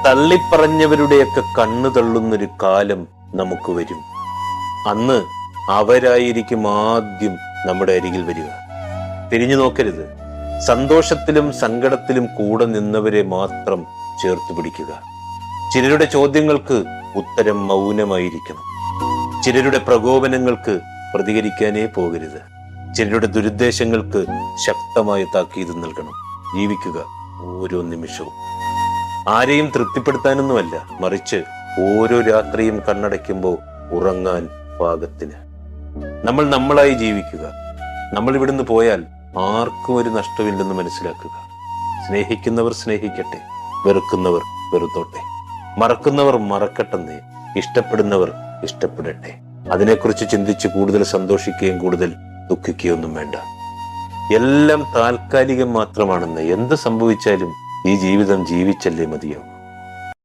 തള്ളിപ്പറഞ്ഞവരുടെയൊക്കെ കണ്ണു തള്ളുന്നൊരു കാലം നമുക്ക് വരും. അന്ന് അവരായിരിക്കും ആദ്യം നമ്മുടെ അരികിൽ വരിക. തിരിഞ്ഞു നോക്കരുത്. സന്തോഷത്തിലും സങ്കടത്തിലും കൂടെ നിന്നവരെ മാത്രം ചേർത്ത് പിടിക്കുക. ചിലരുടെ ചോദ്യങ്ങൾക്ക് ഉത്തരം മൗനമായിരിക്കണം. ചിലരുടെ പ്രകോപനങ്ങൾക്ക് പ്രതികരിക്കാനേ പോകരുത്. ചിലരുടെ ദുരുദ്ദേശങ്ങൾക്ക് ശക്തമായ താക്കീത് നൽകണം. ജീവിക്കുക ഓരോ നിമിഷവും. ആരെയും തൃപ്തിപ്പെടുത്താനൊന്നുമല്ല, മറിച്ച് ഓരോ രാത്രിയും കണ്ണടയ്ക്കുമ്പോൾ ഉറങ്ങാൻ പാകത്തിന് നമ്മൾ നമ്മളായി ജീവിക്കുക. നമ്മൾ ഇവിടുന്ന് പോയാൽ ആർക്കും ഒരു നഷ്ടമില്ലെന്ന് മനസ്സിലാക്കുക. സ്നേഹിക്കുന്നവർ സ്നേഹിക്കട്ടെ, വെറുക്കുന്നവർ വെറുത്തോട്ടെ, മറക്കുന്നവർ മറക്കട്ടെന്നേ, ഇഷ്ടപ്പെടുന്നവർ ഇഷ്ടപ്പെടട്ടെ. അതിനെക്കുറിച്ച് ചിന്തിച്ച് കൂടുതൽ സന്തോഷിക്കുകയും കൂടുതൽ ദുഃഖിക്കുകയൊന്നും വേണ്ട. എല്ലാം താൽക്കാലികം മാത്രമാണെന്ന്. എന്ത് സംഭവിച്ചാലും ഈ ജീവിതം ജീവിച്ചല്ലേ മതിയാവും.